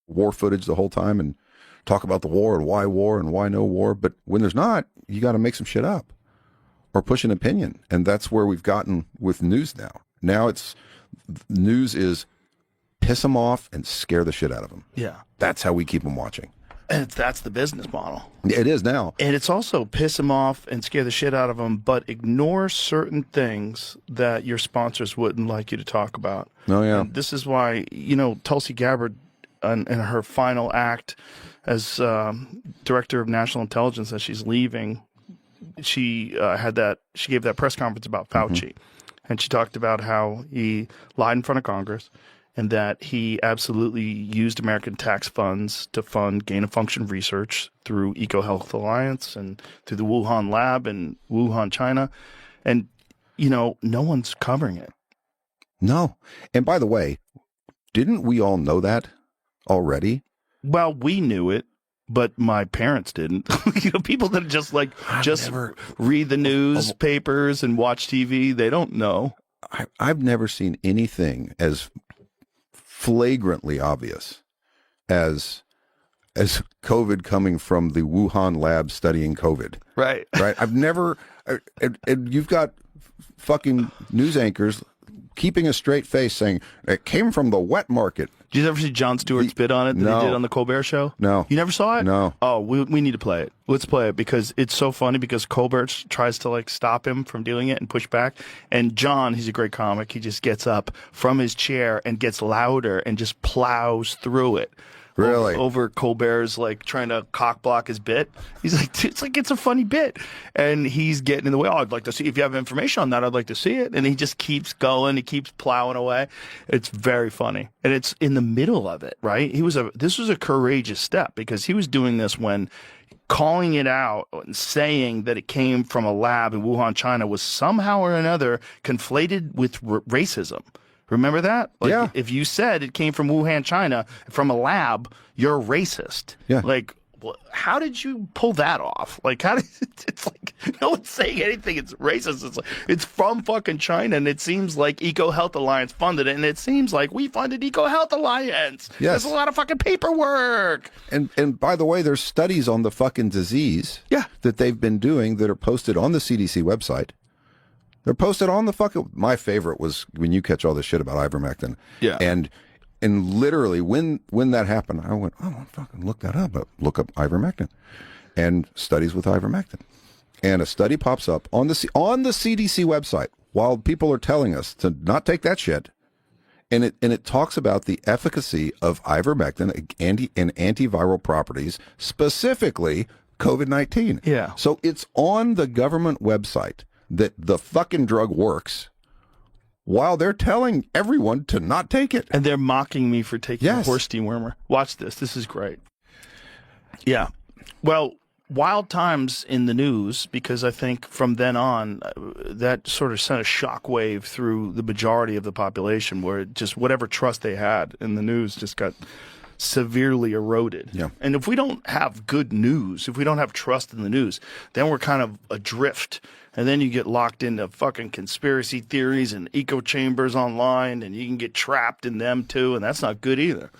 war footage the whole time and talk about the war and why no war. But when there's not, you got to make some shit up or push an opinion. And that's where we've gotten with news now. Now news is piss them off and scare the shit out of them. Yeah. That's how we keep them watching. And that's the business model. It is now. And it's also piss them off and scare the shit out of them, but ignore certain things that your sponsors wouldn't like you to talk about. Oh, yeah. And this is why, Tulsi Gabbard, in her final act as Director of National Intelligence, as she's leaving, she gave that press conference about Fauci. And she talked about how he lied in front of Congress and that he absolutely used American tax funds to fund gain-of-function research through EcoHealth Alliance and through the Wuhan lab in Wuhan, China. And, no one's covering it. No. And by the way, didn't we all know that already? Well, we knew it, but my parents didn't. People that just read the newspapers and watch TV, they don't know. I've never seen anything as flagrantly obvious as COVID coming from the Wuhan lab studying COVID. Right. I've never, and you've got fucking news anchors keeping a straight face saying it came from the wet market. Did you ever see Jon Stewart's bit on it that he did on the Colbert Show? No. You never saw it? No. Oh, we need to play it. Let's play it because it's so funny because Colbert tries to stop him from doing it and push back. And John, he's a great comic. He just gets up from his chair and gets louder and just plows through it. Really? Over Colbert's trying to cock block his bit. He's it's a funny bit. And he's getting in the way. Oh, I'd like to see, if you have information on that, I'd like to see it. And he just keeps going. He keeps plowing away. It's very funny. And it's in the middle of it, right? This was a courageous step because he was doing this when calling it out and saying that it came from a lab in Wuhan, China was somehow or another conflated with racism. Remember that? Yeah. If you said it came from Wuhan, China, from a lab, you're racist. Yeah. How did you pull that off? It's no one's saying anything. It's racist. It's from fucking China, and it seems like EcoHealth Alliance funded it, and it seems like we funded EcoHealth Alliance. Yes. There's a lot of fucking paperwork. And by the way, there's studies on the fucking disease that they've been doing that are posted on the CDC website. They're posted on the fucking... My favorite was when you catch all this shit about ivermectin. Yeah. And literally, when that happened, I went, oh, I'll fucking look that up. Look up ivermectin. And studies with ivermectin. And a study pops up on the CDC website while people are telling us to not take that shit. And it talks about the efficacy of ivermectin and antiviral properties, specifically COVID-19. Yeah. So it's on the government website that the fucking drug works while they're telling everyone to not take it. And they're mocking me for taking a horse dewormer. Watch this. This is great. Yeah. Well, wild times in the news, because I think from then on, that sort of sent a shockwave through the majority of the population where just whatever trust they had in the news just got severely eroded. Yeah. And if we don't have good news, if we don't have trust in the news, then we're kind of adrift. And then you get locked into fucking conspiracy theories and echo chambers online, and you can get trapped in them too, and that's not good either.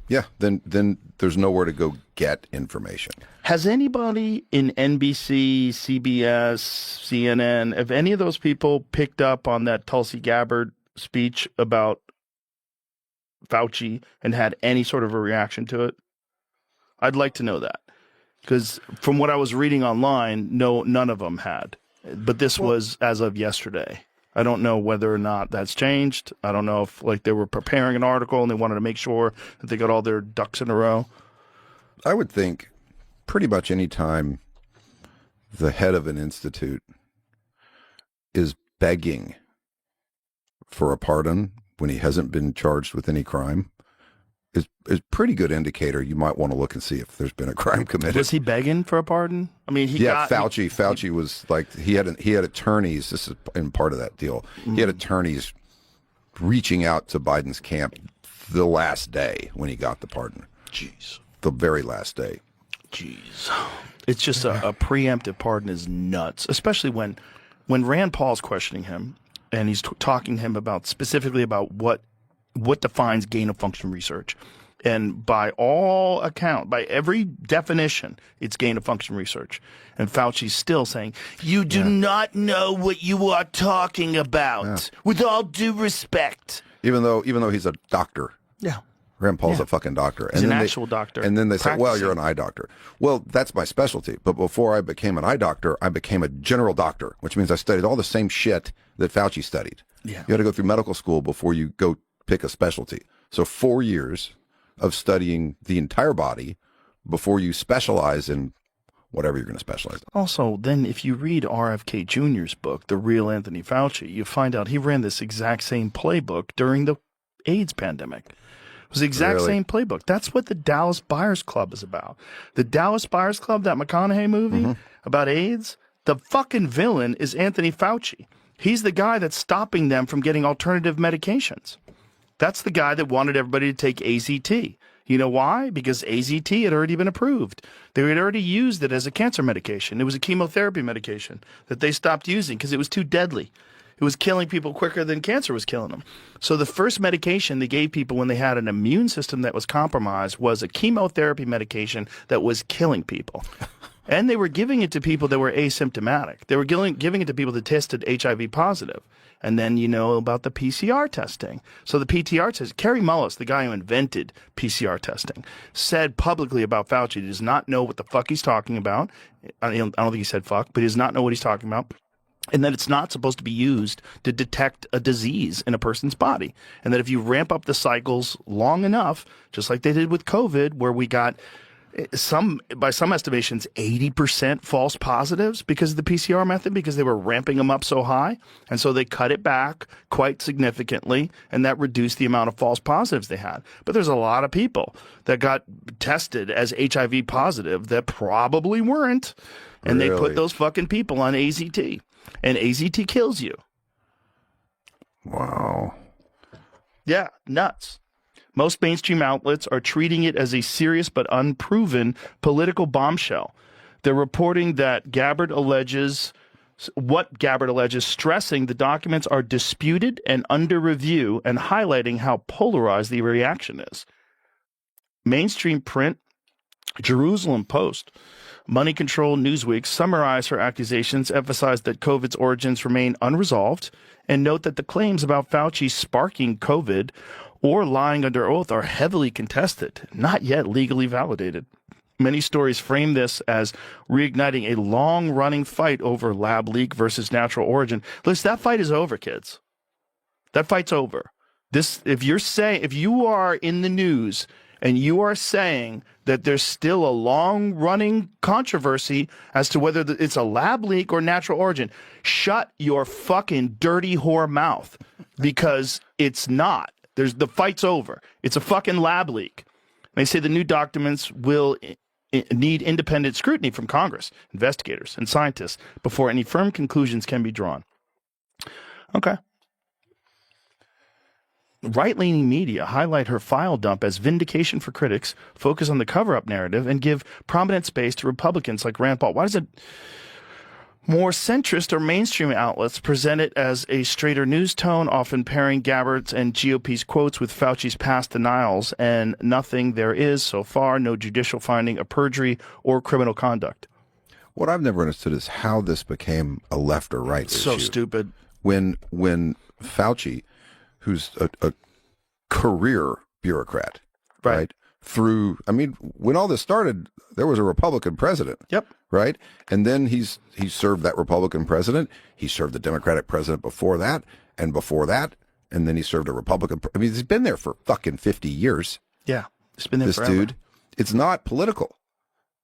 Yeah, then there's nowhere to go get information. Has anybody in NBC, CBS, CNN, have any of those people picked up on that Tulsi Gabbard speech about Fauci and had any sort of a reaction to it? I'd like to know that. Because from what I was reading online, none of them had. But this was as of yesterday. I don't know whether or not that's changed. I don't know if they were preparing an article and they wanted to make sure that they got all their ducks in a row. I would think pretty much any time the head of an institute is begging for a pardon when he hasn't been charged with any crime is a pretty good indicator. You might want to look and see if there's been a crime committed. Was he begging for a pardon? I mean, Fauci was he had attorneys. This is in part of that deal. Mm-hmm. He had attorneys reaching out to Biden's camp the last day when he got the pardon. Jeez. The very last day. Jeez. It's just a preemptive pardon is nuts, especially when Rand Paul's questioning him and he's talking to him specifically about what defines gain of function research. And by all account, by every definition, it's gain-of-function research. And Fauci's still saying, you do not know what you are talking about, with all due respect. Even though he's a doctor. Yeah. Rand Paul's a fucking doctor. He's an actual doctor. And then they say, well, you're an eye doctor. Well, that's my specialty. But before I became an eye doctor, I became a general doctor, which means I studied all the same shit that Fauci studied. Yeah. You had to go through medical school before you go pick a specialty. So 4 years of studying the entire body before you specialize in whatever you're going to specialize in. Also, then if you read RFK Jr.'s book, The Real Anthony Fauci, you find out he ran this exact same playbook during the AIDS pandemic. It was the exact same playbook. That's what the Dallas Buyers Club is about. The Dallas Buyers Club, that McConaughey movie about AIDS, the fucking villain is Anthony Fauci. He's the guy that's stopping them from getting alternative medications. That's the guy that wanted everybody to take AZT. You know why? Because AZT had already been approved. They had already used it as a cancer medication. It was a chemotherapy medication that they stopped using because it was too deadly. It was killing people quicker than cancer was killing them. So the first medication they gave people when they had an immune system that was compromised was a chemotherapy medication that was killing people. And they were giving it to people that were asymptomatic. They were giving it to people that tested HIV positive. And then you know about the PCR testing. So the PCR test, Kerry Mullis, the guy who invented PCR testing, said publicly about Fauci, he does not know what the fuck he's talking about. I don't think he said fuck, but he does not know what he's talking about. And that it's not supposed to be used to detect a disease in a person's body. And that if you ramp up the cycles long enough, just like they did with COVID, where we got by some estimations, 80% false positives because of the PCR method, because they were ramping them up so high. And so they cut it back quite significantly, and that reduced the amount of false positives they had. But there's a lot of people that got tested as HIV positive that probably weren't. And they put those fucking people on AZT. And AZT kills you. Wow. Yeah, nuts. Most mainstream outlets are treating it as a serious but unproven political bombshell. They're reporting that Gabbard alleges, stressing the documents are disputed and under review, and highlighting how polarized the reaction is. Mainstream print, Jerusalem Post, Money Control, Newsweek summarize her accusations, emphasize that COVID's origins remain unresolved, and note that the claims about Fauci sparking COVID or lying under oath are heavily contested, not yet legally validated. Many stories frame this as reigniting a long-running fight over lab leak versus natural origin. Listen, that fight is over, kids. That fight's over. If you are in the news and you are saying that there's still a long-running controversy as to whether it's a lab leak or natural origin, shut your fucking dirty whore mouth, because it's not. The fight's over. It's a fucking lab leak. They say the new documents will need independent scrutiny from Congress, investigators, and scientists before any firm conclusions can be drawn. Okay. Right-leaning media highlight her file dump as vindication for critics, focus on the cover-up narrative, and give prominent space to Republicans like Rand Paul. Why does it... More centrist or mainstream outlets present it as a straighter news tone, often pairing Gabbard's and GOP's quotes with Fauci's past denials, and nothing there is so far, no judicial finding of perjury or criminal conduct. What I've never understood is how this became a left or right issue. So stupid. When Fauci, who's a career bureaucrat, right? When all this started, there was a Republican president. Yep. Right? And then he served that Republican president. He served the Democratic president before that, and then he served a Republican. He's been there for fucking 50 years. Yeah. He's been there this forever. Dude. It's not political.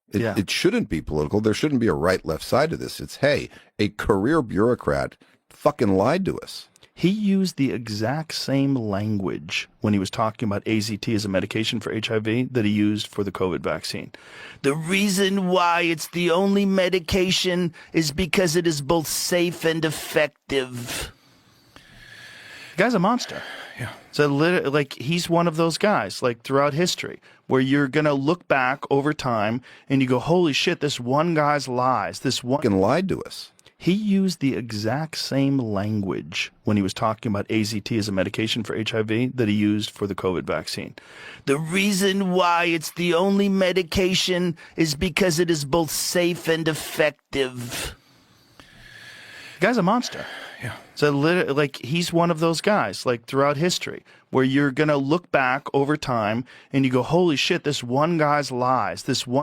It shouldn't be political. There shouldn't be a right-left side to this. It's, hey, a career bureaucrat fucking lied to us. He used the exact same language when he was talking about AZT as a medication for HIV that he used for the COVID vaccine. The reason why it's the only medication is because it is both safe and effective. The guy's a monster. Yeah. So he's one of those guys, like throughout history, where you're going to look back over time and you go, holy shit, this one guy's lies. This one fucking lied to us. He used the exact same language when he was talking about AZT as a medication for HIV that he used for the COVID vaccine. The reason why it's the only medication is because it is both safe and effective. The guy's a monster. Yeah. So like he's one of those guys like throughout history where you're going to look back over time and you go, holy shit, this one guy's lies, this one